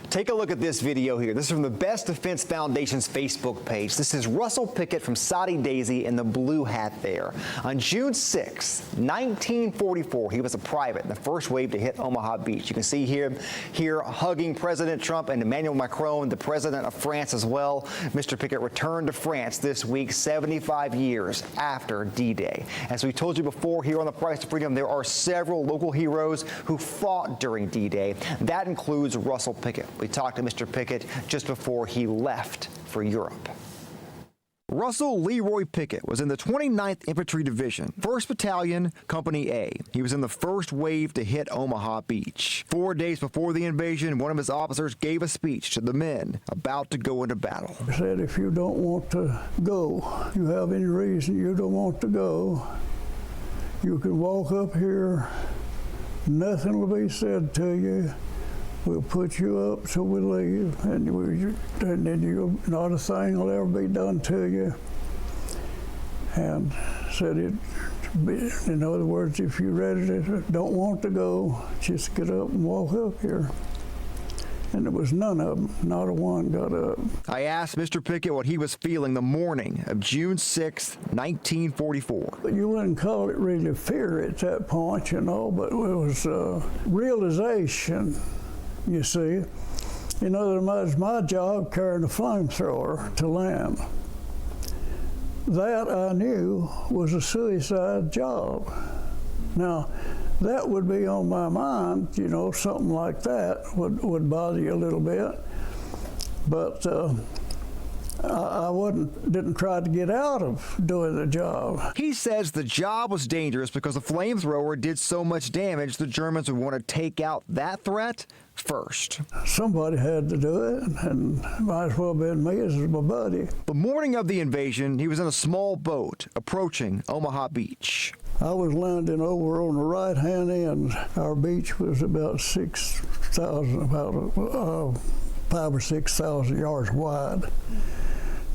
Take a look at this video here. This is from the Best Defense Foundation's Facebook page. This is Russell Pickett from Soddy-Daisy in the blue hat there. On June 6, 1944, he was a private in the first wave to hit Omaha Beach. You can see him here hugging President Trump and Emmanuel Macron, the president of France as well. Mr. Pickett returned to France this week, 75 years after D-Day. As we told you before here on The Price of Freedom, there are several local heroes who fought during D-Day. That includes Russell Pickett. We talked to Mr. Pickett just before he left for Europe. Russell Leroy Pickett was in the 29th Infantry Division, 1st Battalion, Company A. He was in the first wave to hit Omaha Beach. 4 days before the invasion, one of his officers gave a speech to the men about to go into battle. He said, if you don't want to go, you have any reason you don't want to go, you can walk up here, nothing will be said to you. We'll put you up till we leave, and then not a thing will ever be done to you. And said in other words, if you're ready to, don't want to go, just get up and walk up here. And there was none of them, not a one got up. I asked Mr. Pickett what he was feeling the morning of June 6, 1944. But you wouldn't call it really fear at that point, you know, but it was realization. You see, in other words, my job carrying a flamethrower to land. That I knew was a suicide job. Now, that would be on my mind, you know, something like that would bother you a little bit. But I didn't try to get out of doing the job. He says the job was dangerous because the flamethrower did so much damage, the Germans would want to take out that threat first. Somebody had to do it, and might as well have been me as my buddy. The morning of the invasion, he was in a small boat approaching Omaha Beach. I was landing over on the right-hand end. Our beach was about 6,000, about 5,000 or 6,000 yards wide.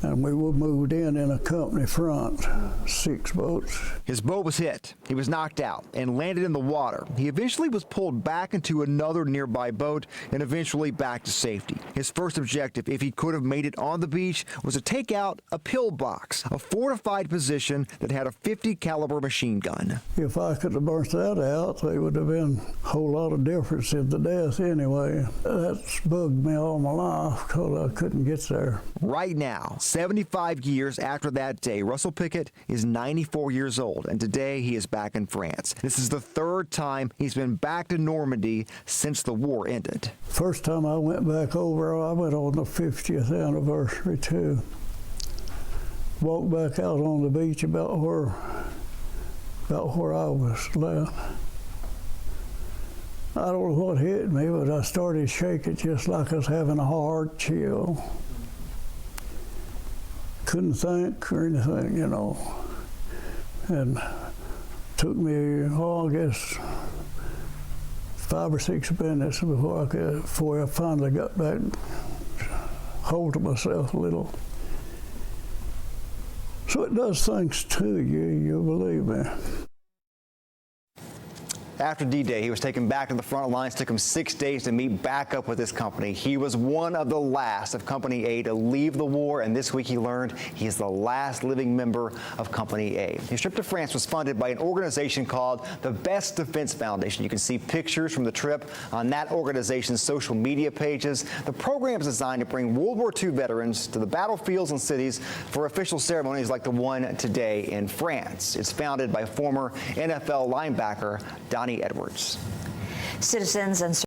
And we were moved in a company front, 6 boats. His boat was hit. He was knocked out and landed in the water. He eventually was pulled back into another nearby boat and eventually back to safety. His first objective, if he could have made it on the beach, was to take out a pillbox, a fortified position that had a .50 caliber machine gun. If I could have burnt that out, there would have been a whole lot of difference in the death anyway. That's bugged me all my life because I couldn't get there. Right now, 75 years after that day, Russell Pickett is 94 years old, and today he is back in France. This is the 3rd time he's been back to Normandy since the war ended. First time I went back over, I went on the 50th anniversary too. Walked back out on the beach about where I was left. I don't know what hit me, but I started shaking just like I was having a hard chill. Couldn't think or anything, you know. And took me, I guess, 5 or 6 minutes before I finally got back, hold of myself a little. So it does things to you, you believe me. After D-Day, he was taken back to the front lines. Took him 6 days to meet back up with his company. He was one of the last of Company A to leave the war, and this week he learned he is the last living member of Company A. His trip to France was funded by an organization called the Best Defense Foundation. You can see pictures from the trip on that organization's social media pages. The program is designed to bring World War II veterans to the battlefields and cities for official ceremonies like the one today in France. It's founded by former NFL linebacker Donnie Edwards. Citizens and